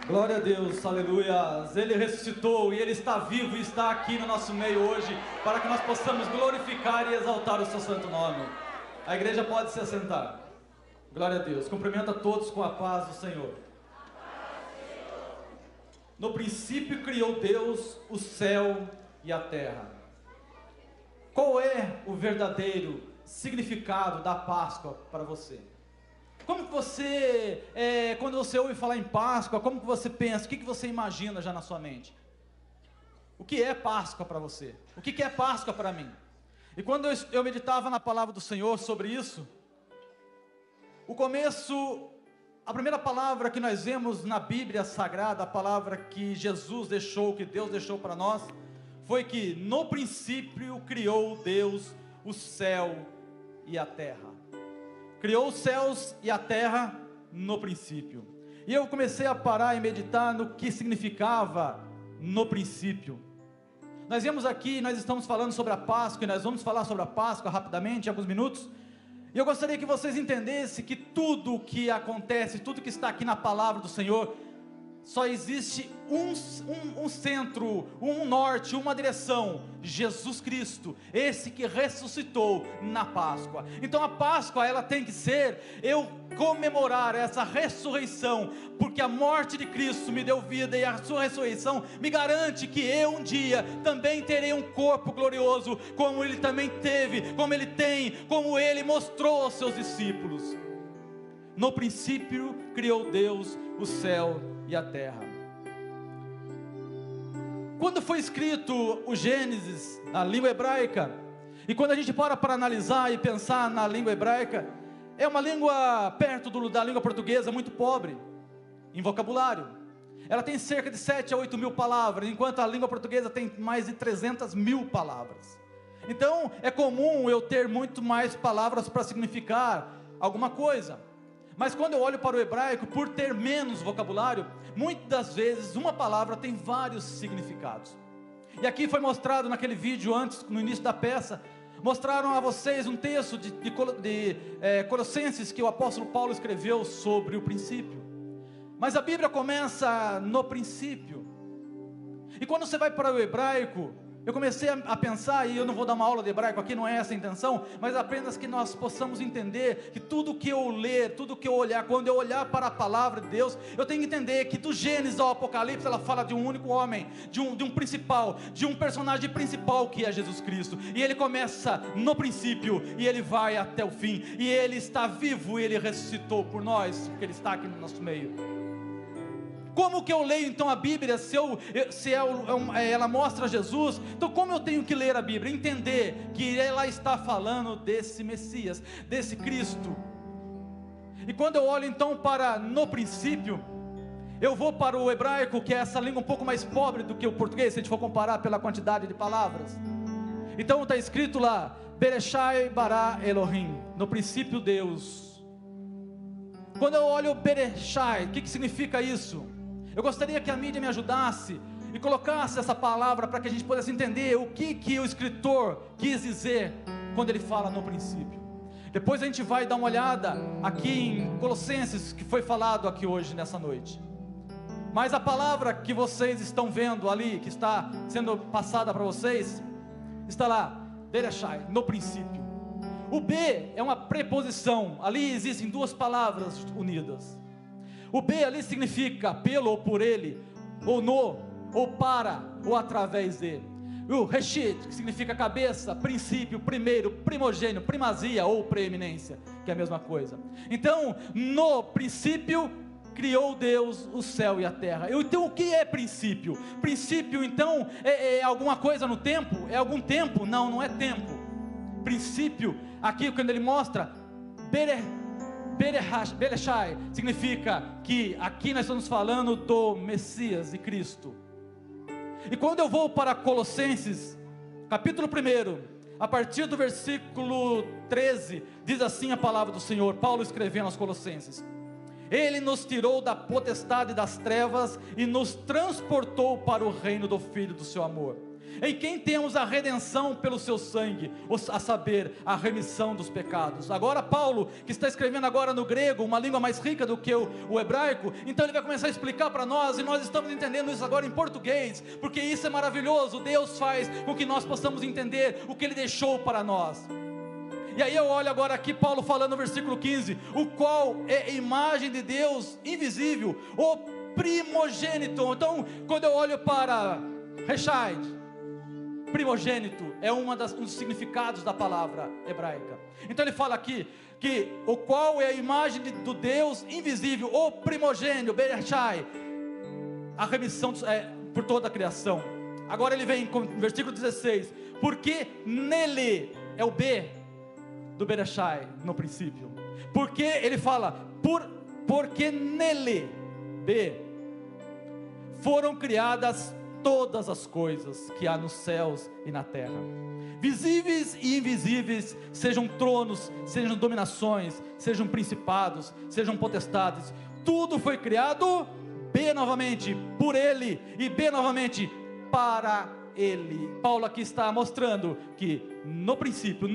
Glória a Deus, aleluia. Ele ressuscitou e Ele está vivo e está aqui no nosso meio hoje, para que nós possamos glorificar e exaltar o seu santo nome. A igreja pode se assentar. Glória a Deus. Cumprimento a todos com a paz do Senhor. No princípio criou Deus o céu e a terra. Qual é o verdadeiro significado da Páscoa para você? Como que você, quando você ouve falar em Páscoa, como que você pensa? O que você imagina já na sua mente? O que é Páscoa para você? O que é Páscoa para mim? E quando eu meditava na palavra do Senhor sobre isso, a primeira palavra que nós vemos na Bíblia Sagrada, a palavra que Jesus deixou, que Deus deixou para nós, foi que no princípio criou Deus o céu e a terra. Criou os céus e a terra no princípio. E eu comecei a parar e meditar no que significava no princípio. Nós vemos aqui, nós estamos falando sobre a Páscoa, e nós vamos falar sobre a Páscoa rapidamente, em alguns minutos. E eu gostaria que vocês entendessem que tudo o que acontece, tudo que está aqui na palavra do Senhor, só existe um centro, um norte, uma direção: Jesus Cristo, esse que ressuscitou na Páscoa. Então a Páscoa, ela tem que ser eu comemorar essa ressurreição, porque a morte de Cristo me deu vida, e a sua ressurreição me garante que eu um dia também terei um corpo glorioso, como ele também teve, como ele tem, como ele mostrou aos seus discípulos. No princípio criou Deus o céu e a terra. Quando foi escrito o Gênesis na língua hebraica, e quando a gente para analisar e pensar na língua hebraica, é uma língua perto da língua portuguesa, muito pobre em vocabulário. Ela tem cerca de 7 a 8 mil palavras, enquanto a língua portuguesa tem mais de 300 mil palavras. Então é comum eu ter muito mais palavras para significar alguma coisa. Mas quando eu olho para o hebraico, por ter menos vocabulário, muitas das vezes uma palavra tem vários significados. E aqui foi mostrado naquele vídeo antes, no início da peça, mostraram a vocês um texto de Colossenses, que o apóstolo Paulo escreveu sobre o princípio. Mas a Bíblia começa no princípio. E quando você vai para o hebraico, eu comecei a pensar, e eu não vou dar uma aula de hebraico aqui, não é essa a intenção, mas apenas que nós possamos entender que tudo que eu ler, tudo que eu olhar, quando eu olhar para a palavra de Deus, eu tenho que entender que do Gênesis ao Apocalipse, ela fala de um único homem, de um principal, de um personagem principal, que é Jesus Cristo. E ele começa no princípio, e ele vai até o fim, e ele está vivo, e ele ressuscitou por nós, porque ele está aqui no nosso meio. Como que eu leio então a Bíblia, se ela mostra Jesus? Então como eu tenho que ler a Bíblia? Entender que ela está falando desse Messias, desse Cristo. E quando eu olho então para no princípio, eu vou para o hebraico, que é essa língua um pouco mais pobre do que o português, se a gente for comparar pela quantidade de palavras. Então está escrito lá, Bereshai bara Elohim, no princípio Deus. Quando eu olho Bereshai, o que significa isso? Eu gostaria que a mídia me ajudasse e colocasse essa palavra para que a gente pudesse entender o que o escritor quis dizer quando ele fala no princípio. Depois a gente vai dar uma olhada aqui em Colossenses, que foi falado aqui hoje, nessa noite. Mas a palavra que vocês estão vendo ali, que está sendo passada para vocês, está lá, Bereshai, no princípio. O B é uma preposição, ali existem duas palavras unidas. O B ali significa pelo ou por ele, ou no, ou para, ou através de. O Reshit, que significa cabeça, princípio, primeiro, primogênio, primazia ou preeminência, que é a mesma coisa. Então, no princípio criou Deus o céu e a terra. Então o que é princípio? Princípio então é alguma coisa no tempo? É algum tempo? Não, não é tempo. Princípio, aqui quando ele mostra Bereshai, significa que aqui nós estamos falando do Messias e Cristo. E quando eu vou para Colossenses, capítulo 1, a partir do versículo 13, diz assim a palavra do Senhor, Paulo escrevendo aos Colossenses: Ele nos tirou da potestade das trevas e nos transportou para o reino do Filho do seu amor. em quem temos a redenção pelo seu sangue, a saber, a remissão dos pecados. Agora Paulo, que está escrevendo agora no grego, uma língua mais rica do que o hebraico, então ele vai começar a explicar para nós, e nós estamos entendendo isso agora em português, porque isso é maravilhoso. Deus faz com que nós possamos entender o que Ele deixou para nós. E aí eu olho agora aqui Paulo falando no versículo 15, o qual é a imagem de Deus invisível, o primogênito. Então quando eu olho para Reshad, primogênito é um dos significados da palavra hebraica. Então ele fala aqui que o qual é a imagem do Deus invisível, o primogênito, Bereshai, a remissão por toda a criação. Agora ele vem com o versículo 16, porque nele é o B do Bereshai no princípio, porque ele fala, porque nele, B, foram criadas todas as coisas que há nos céus e na terra, visíveis e invisíveis, sejam tronos, sejam dominações, sejam principados, sejam potestades, tudo foi criado, B novamente, por Ele, e B novamente, para Ele. Paulo aqui está mostrando que no princípio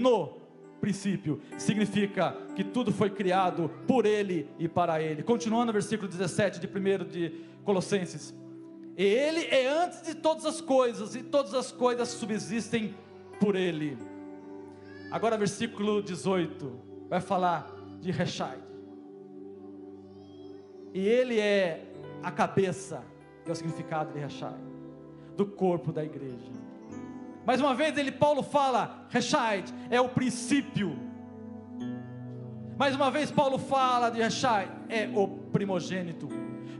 significa que tudo foi criado por Ele e para Ele. Continuando no versículo 17 de 1 de Colossenses, e Ele é antes de todas as coisas, e todas as coisas subsistem por Ele. Agora versículo 18, vai falar de Reshad, e Ele é a cabeça, que é o significado de Reshad, do corpo da igreja. Mais uma vez Paulo fala, Reshad é o princípio. Mais uma vez Paulo fala de Reshad, é o primogênito,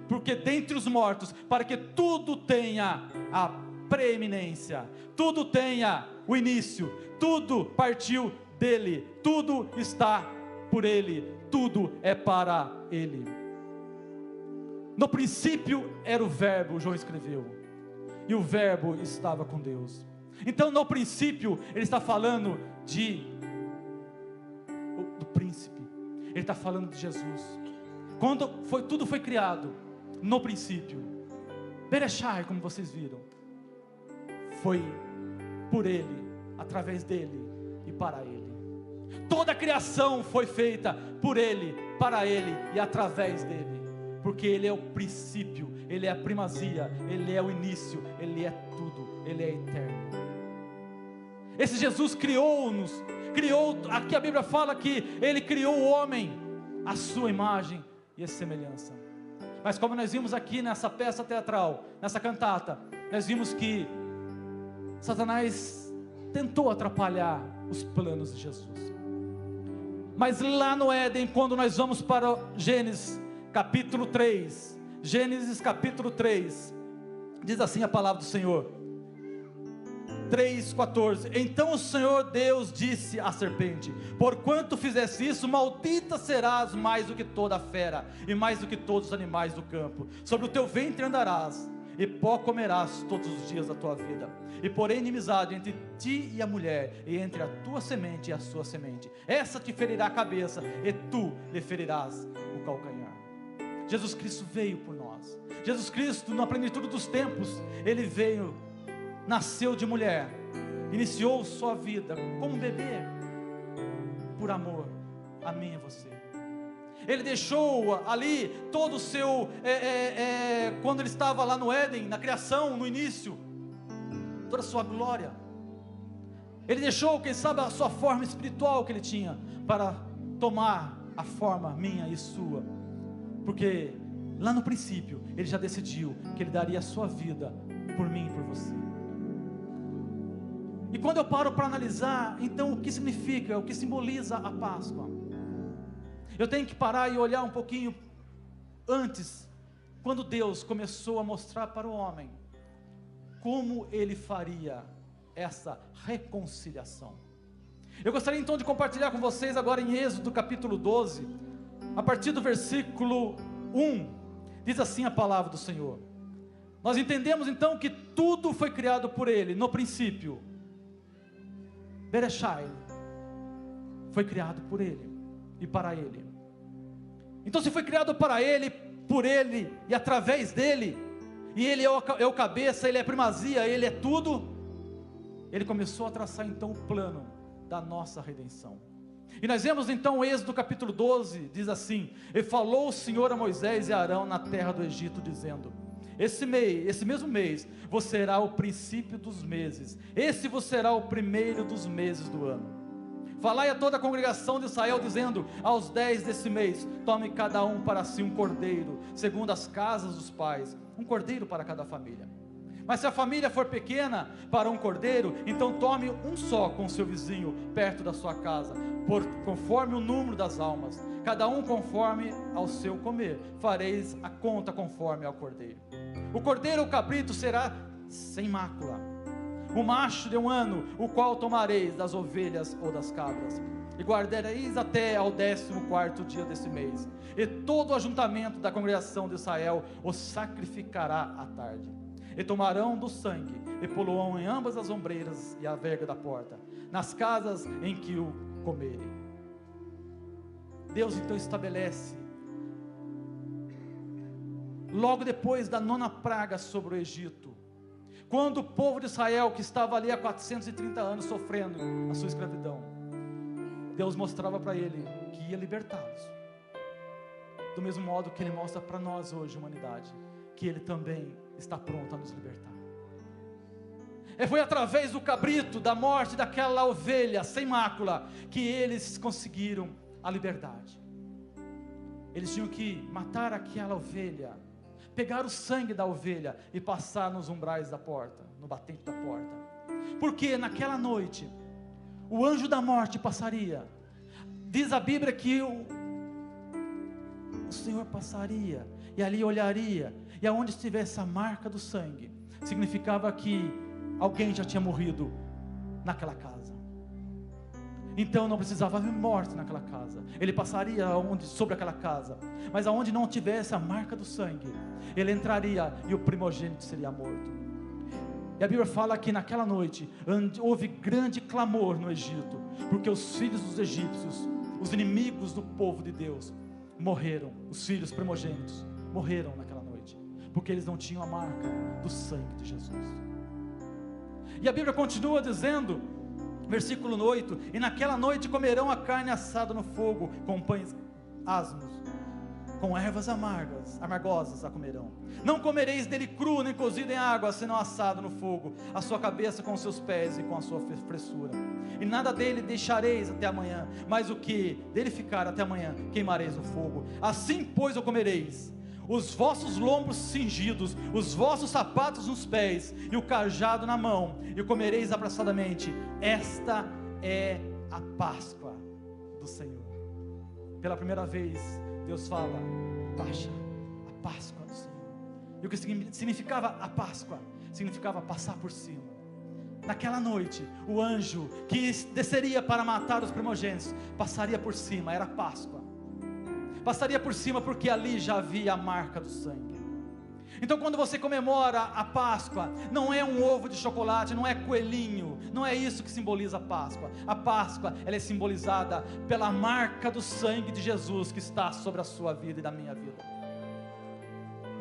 porque dentre os mortos, para que tudo tenha a preeminência, tudo tenha o início, tudo partiu dele, tudo está por Ele, tudo é para Ele. No princípio era o verbo, João escreveu, e o verbo estava com Deus. Então no princípio ele está falando do príncipe, ele está falando de Jesus. Quando tudo foi criado, no princípio, Bereshai, como vocês viram, foi por Ele, através dele e para Ele. Toda a criação foi feita por Ele, para Ele e através dele, porque Ele é o princípio, Ele é a primazia, Ele é o início, Ele é tudo, Ele é eterno. Esse Jesus criou-nos, aqui a Bíblia fala que Ele criou o homem à sua imagem e a semelhança. Mas como nós vimos aqui nessa peça teatral, nessa cantata, nós vimos que Satanás tentou atrapalhar os planos de Jesus. Mas lá no Éden, quando nós vamos para Gênesis capítulo 3, diz assim a palavra do Senhor, 3,14, então o Senhor Deus disse à serpente, porquanto fizeste isso, maldita serás mais do que toda a fera, e mais do que todos os animais do campo, sobre o teu ventre andarás, e pó comerás todos os dias da tua vida, e porém inimizade entre ti e a mulher, e entre a tua semente e a sua semente, essa te ferirá a cabeça, e tu lhe ferirás o calcanhar. Jesus Cristo veio por nós, Jesus Cristo na plenitude dos tempos, Ele veio, nasceu de mulher, iniciou sua vida como um bebê, por amor a mim e a você. Ele deixou ali todo o seu, quando ele estava lá no Éden, na criação, no início, toda a sua glória. Ele deixou, quem sabe, a sua forma espiritual que ele tinha, para tomar a forma minha e sua, porque lá no princípio, ele já decidiu que ele daria a sua vida por mim e por você. E quando eu paro para analisar, então o que significa, o que simboliza a Páscoa, eu tenho que parar e olhar um pouquinho antes, quando Deus começou a mostrar para o homem, como ele faria essa reconciliação. Eu gostaria então de compartilhar com vocês agora em Êxodo capítulo 12, a partir do versículo 1, diz assim a palavra do Senhor. Nós entendemos então que tudo foi criado por Ele, no princípio, Bereshai foi criado por Ele e para Ele. Então se foi criado para Ele, por Ele e através dele, e Ele é o cabeça, Ele é a primazia, Ele é tudo, Ele começou a traçar então o plano da nossa redenção. E nós vemos então o Êxodo capítulo 12, diz assim: e falou o Senhor a Moisés e a Arão na terra do Egito, dizendo: esse mesmo mês vos será o princípio dos meses, esse vos será o primeiro dos meses do ano. Falai a toda a congregação de Israel, dizendo: aos 10 desse mês, tome cada um para si um cordeiro, segundo as casas dos pais, um cordeiro para cada família. Mas se a família for pequena para um cordeiro, então tome um só com seu vizinho, perto da sua casa, conforme o número das almas, cada um conforme ao seu comer, fareis a conta conforme ao cordeiro. O cordeiro ou cabrito será sem mácula, o macho de 1 ano, o qual tomareis das ovelhas ou das cabras, e guardareis até ao 14º dia desse mês, e todo o ajuntamento da congregação de Israel o sacrificará à tarde. E tomarão do sangue, e poluão em ambas as ombreiras e a verga da porta, nas casas em que o comerem. Deus então estabelece, logo depois da 9ª praga sobre o Egito, quando o povo de Israel, que estava ali há 430 anos sofrendo a sua escravidão, Deus mostrava para ele que ia libertá-los, do mesmo modo que Ele mostra para nós hoje, humanidade, que Ele também está pronto a nos libertar. E foi através do cabrito, da morte daquela ovelha sem mácula, que eles conseguiram a liberdade. Eles tinham que matar aquela ovelha, pegar o sangue da ovelha e passar nos umbrais da porta, no batente da porta, porque naquela noite o anjo da morte passaria. Diz a Bíblia que o Senhor passaria e ali olharia, e aonde estivesse a marca do sangue, significava que alguém já tinha morrido naquela casa. Então não precisava haver morte naquela casa. Ele passaria sobre aquela casa, mas aonde não tivesse a marca do sangue, ele entraria e o primogênito seria morto. E a Bíblia fala que naquela noite houve grande clamor no Egito, porque os filhos dos egípcios, os inimigos do povo de Deus, morreram. Os filhos primogênitos morreram naquela noite, porque eles não tinham a marca do sangue de Jesus. E a Bíblia continua dizendo, versículo 8: e naquela noite comerão a carne assada no fogo, com pães asmos, com ervas amargosas a comerão. Não comereis dele cru, nem cozido em água, senão assado no fogo, a sua cabeça com os seus pés e com a sua fressura. E nada dele deixareis até amanhã, mas o que dele ficar até amanhã, queimareis no fogo. Assim, pois, o comereis: os vossos lombos cingidos, os vossos sapatos nos pés, e o cajado na mão, e o comereis apressadamente. Esta é a Páscoa do Senhor. Pela primeira vez, Deus fala: baixa a Páscoa do Senhor. E o que significava a Páscoa? Significava passar por cima. Naquela noite, o anjo que desceria para matar os primogênitos, passaria por cima, era Páscoa. Passaria por cima, porque ali já havia a marca do sangue. Então quando você comemora a Páscoa, não é um ovo de chocolate, não é coelhinho, não é isso que simboliza a Páscoa. A Páscoa, ela é simbolizada pela marca do sangue de Jesus que está sobre a sua vida e da minha vida.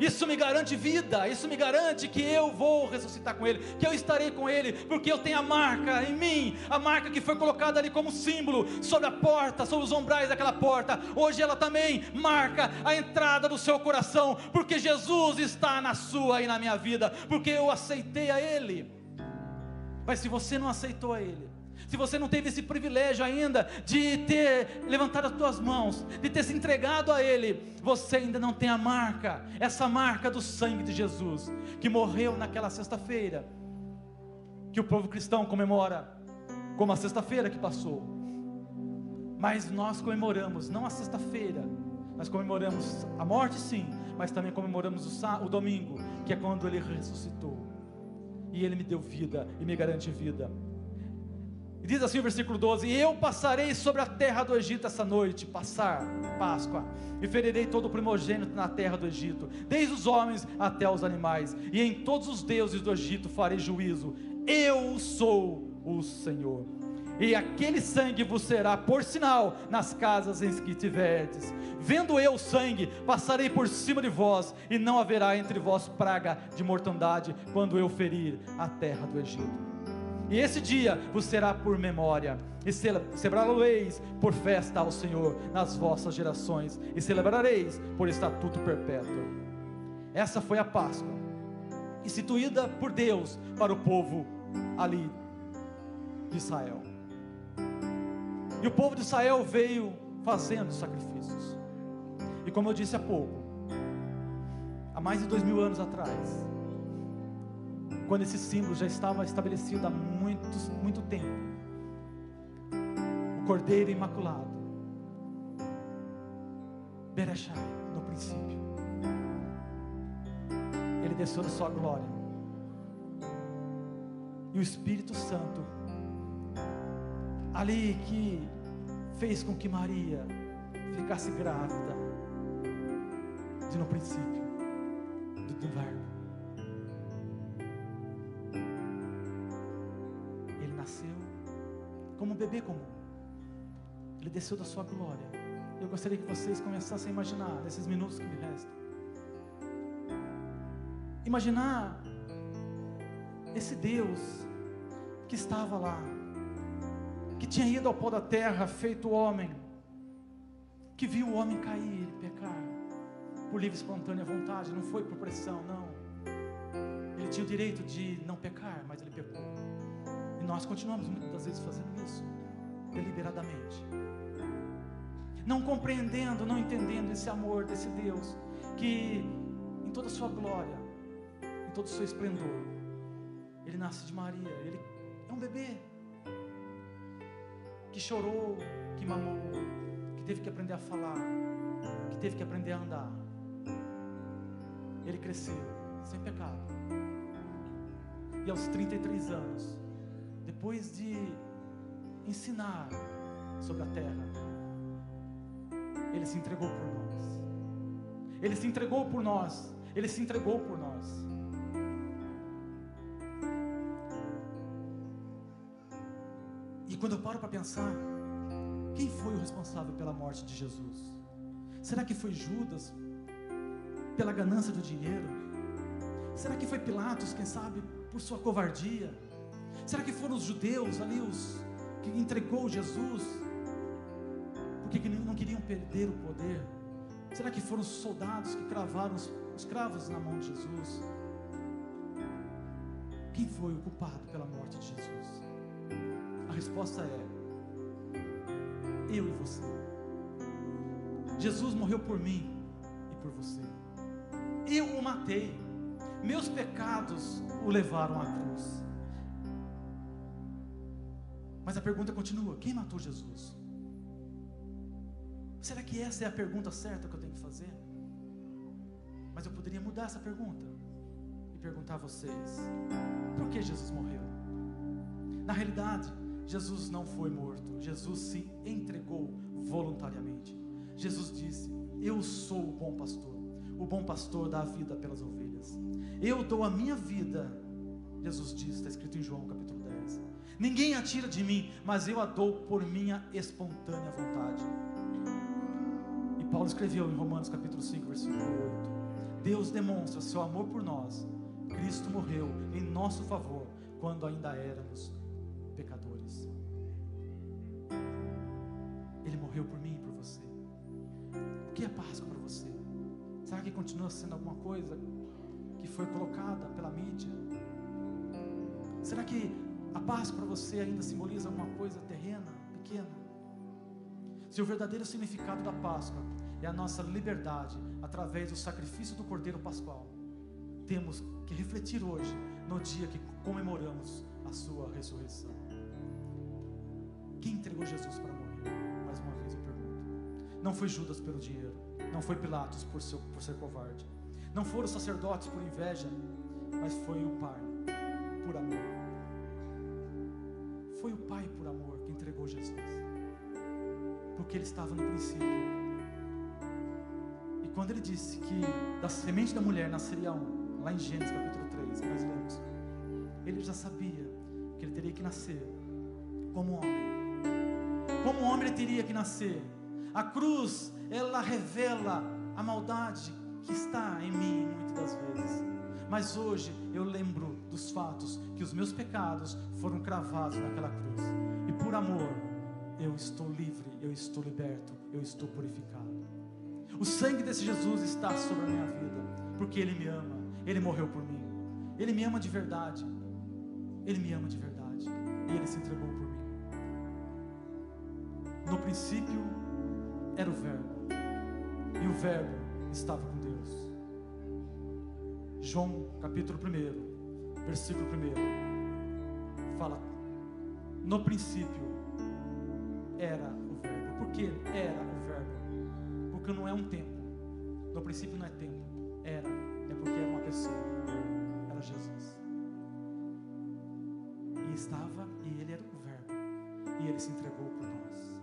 Isso me garante vida, isso me garante que eu vou ressuscitar com Ele, que eu estarei com Ele, porque eu tenho a marca em mim, a marca que foi colocada ali como símbolo, sobre a porta, sobre os umbrais daquela porta. Hoje ela também marca a entrada do seu coração, porque Jesus está na sua e na minha vida, porque eu aceitei a Ele. Mas se você não aceitou a Ele, se você não teve esse privilégio ainda de ter levantado as tuas mãos, de ter se entregado a Ele, você ainda não tem a marca, essa marca do sangue de Jesus, que morreu naquela sexta-feira, que o povo cristão comemora como a sexta-feira que passou. Mas nós comemoramos não a sexta-feira, nós comemoramos a morte sim, mas também comemoramos o domingo, que é quando Ele ressuscitou, e Ele me deu vida, e me garante vida. E diz assim o versículo 12: e eu passarei sobre a terra do Egito essa noite, Páscoa, e ferirei todo o primogênito na terra do Egito, desde os homens até os animais, e em todos os deuses do Egito farei juízo. Eu sou o Senhor. E aquele sangue vos será por sinal nas casas em que tiverdes. Vendo eu o sangue, passarei por cima de vós, e não haverá entre vós praga de mortandade, quando eu ferir a terra do Egito. E esse dia vos será por memória, e celebrá-lo-eis por festa ao Senhor nas vossas gerações, e celebrareis por estatuto perpétuo. Essa foi a Páscoa, instituída por Deus para o povo ali de Israel. E o povo de Israel veio fazendo sacrifícios. E como eu disse há pouco, há mais de 2000 anos atrás, quando esse símbolo já estava estabelecido há muito tempo, o Cordeiro Imaculado, Bereshai, no princípio, ele desceu da sua glória, e o Espírito Santo, ali que fez com que Maria ficasse grávida, de no princípio, do Verbo, ele nasceu como um bebê comum, ele desceu da sua glória. Eu gostaria que vocês começassem a imaginar, nesses minutos que me restam, imaginar esse Deus que estava lá, que tinha ido ao pó da terra, feito homem, que viu o homem cair e pecar, por livre e espontânea vontade, não foi por pressão, não. Ele tinha o direito de não pecar, mas ele pecou. E nós continuamos muitas das vezes fazendo isso, deliberadamente, não compreendendo, não entendendo esse amor desse Deus, que em toda a sua glória, em todo o seu esplendor, ele nasce de Maria, ele é um bebê, que chorou, que mamou, que teve que aprender a falar, que teve que aprender a andar. Ele cresceu sem pecado, e aos 33 anos, depois de ensinar sobre a terra, ele se entregou por nós. Ele se entregou por nós. Ele se entregou por nós. E quando eu paro para pensar, quem foi o responsável pela morte de Jesus? Será que foi Judas, pela ganância do dinheiro? Será que foi Pilatos, quem sabe, por sua covardia? Será que foram os judeus ali, os que entregou Jesus, porque não queriam perder o poder? Será que foram os soldados que cravaram os cravos na mão de Jesus? Quem foi o culpado pela morte de Jesus? A resposta é: eu e você. Jesus morreu por mim e por você. Eu o matei. Meus pecados o levaram à cruz. Mas a pergunta continua: quem matou Jesus? Será que essa é a pergunta certa que eu tenho que fazer? Mas eu poderia mudar essa pergunta e perguntar a vocês: por que Jesus morreu? Na realidade, Jesus não foi morto. Jesus se entregou voluntariamente. Jesus disse: eu sou o bom pastor. O bom pastor dá a vida pelas ovelhas. Eu dou a minha vida. Jesus diz, está escrito em João capítulo 10. Ninguém a tira de mim, mas eu a dou por minha espontânea vontade. E Paulo escreveu em Romanos capítulo 5, versículo 8: Deus demonstra seu amor por nós. Cristo morreu em nosso favor quando ainda éramos pecadores. Ele morreu por mim e por você. O que é Páscoa para você? Será que continua sendo alguma coisa que foi colocada pela mídia? Será que a Páscoa para você ainda simboliza alguma coisa terrena, pequena? Se o verdadeiro significado da Páscoa é a nossa liberdade através do sacrifício do Cordeiro Pascual, temos que refletir hoje, no dia que comemoramos a sua ressurreição. Quem entregou Jesus para morrer? Mais uma vez eu pergunto. Não foi Judas pelo dinheiro, não foi Pilatos por ser covarde, não foram os sacerdotes por inveja, mas foi o Pai por amor. Foi o Pai por amor que entregou Jesus, porque Ele estava no princípio. E quando Ele disse que da semente da mulher nasceria um, lá em Gênesis capítulo 3, que nós lemos, Ele já sabia que Ele teria que nascer como homem. Como homem Ele teria que nascer. A cruz, ela revela a maldade que está em mim muitas das vezes, mas hoje eu lembro dos fatos, que os meus pecados foram cravados naquela cruz, e por amor, eu estou livre, eu estou liberto, eu estou purificado. O sangue desse Jesus está sobre a minha vida, porque Ele me ama, Ele morreu por mim, Ele me ama de verdade, Ele me ama de verdade, e Ele se entregou por mim. No princípio era o Verbo, e o Verbo estava com Deus. João capítulo 1, versículo 1, fala: no princípio era o Verbo. Por que era o Verbo? Porque não é um tempo. No princípio não é tempo. Era, é porque era uma pessoa. Era Jesus. E estava, e Ele era o Verbo, e Ele se entregou por nós.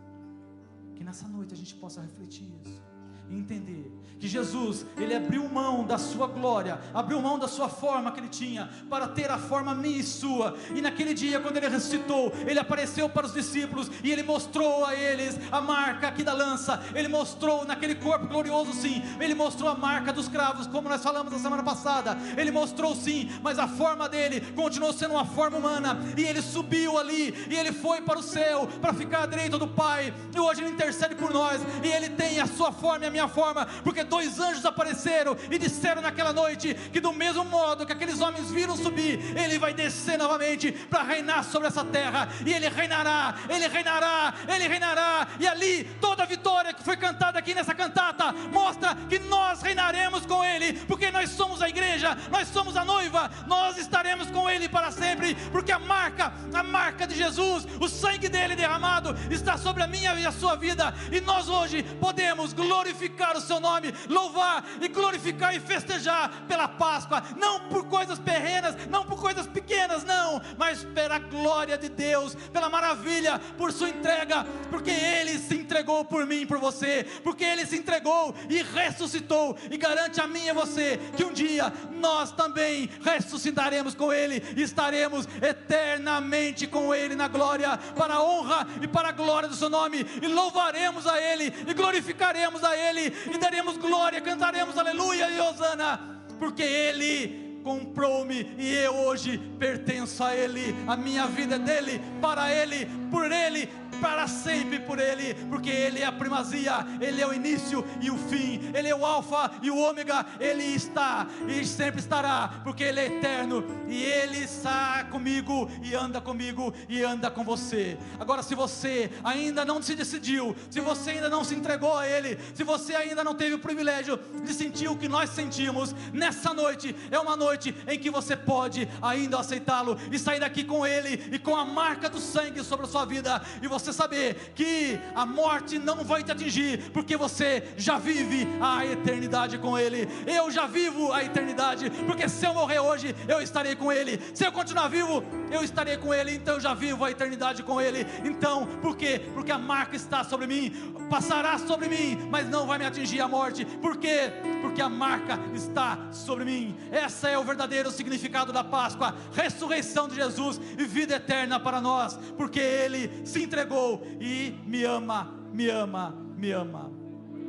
Que nessa noite a gente possa refletir isso e entender que Jesus, Ele abriu mão da sua glória, abriu mão da sua forma que Ele tinha, para ter a forma minha e sua. E naquele dia, quando Ele ressuscitou, Ele apareceu para os discípulos, e Ele mostrou a eles a marca aqui da lança. Ele mostrou naquele corpo glorioso, sim, Ele mostrou a marca dos cravos, como nós falamos na semana passada. Ele mostrou, sim, mas a forma dele continuou sendo uma forma humana, e Ele subiu ali, e Ele foi para o céu, para ficar à direita do Pai, e hoje Ele intercede por nós, e Ele tem a sua forma e a minha forma, porque 2 anjos apareceram e disseram naquela noite que do mesmo modo que aqueles homens viram subir, Ele vai descer novamente para reinar sobre essa terra, e Ele reinará, Ele reinará, Ele reinará. E ali toda a vitória que foi cantada aqui nessa cantata mostra que nós reinaremos com Ele, porque nós somos a igreja, nós somos a noiva, nós estaremos com Ele para sempre, porque a marca de Jesus, o sangue dele derramado está sobre a minha e a sua vida, e nós hoje podemos glorificar o seu nome, louvar e glorificar e festejar pela Páscoa, não por coisas terrenas, não por coisas pequenas, não, mas pela glória de Deus, pela maravilha, por sua entrega, porque Ele se entregou por mim e por você, porque Ele se entregou e ressuscitou, e garante a mim e a você, que um dia nós também ressuscitaremos com Ele, e estaremos eternamente com Ele na glória, para a honra e para a glória do seu nome, e louvaremos a Ele, e glorificaremos a Ele, e daremos glória, cantaremos aleluia e hosana, porque Ele comprou-me, e eu hoje pertenço a Ele, a minha vida é dele, para Ele, por Ele, para sempre por Ele, porque Ele é a primazia, Ele é o início e o fim, Ele é o alfa e o ômega, Ele está e sempre estará, porque Ele é eterno, e Ele está comigo, e anda comigo, e anda com você. Agora, se você ainda não se decidiu, se você ainda não se entregou a Ele, se você ainda não teve o privilégio de sentir o que nós sentimos, nessa noite, é uma noite em que você pode ainda aceitá-lo, e sair daqui com Ele, e com a marca do sangue sobre a sua vida, e você saber que a morte não vai te atingir, porque você já vive a eternidade com Ele. Eu já vivo a eternidade, porque se eu morrer hoje, eu estarei com Ele. Se eu continuar vivo, eu estarei com Ele. Então eu já vivo a eternidade com Ele. Então, por quê? Porque a marca está sobre mim, passará sobre mim, mas não vai me atingir a morte. Por quê? Porque a marca está sobre mim. Essa é o verdadeiro significado da Páscoa, ressurreição de Jesus e vida eterna para nós, porque Ele se entregou e me ama, me ama, me ama.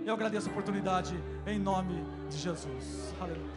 Eu agradeço a oportunidade em nome de Jesus. Aleluia.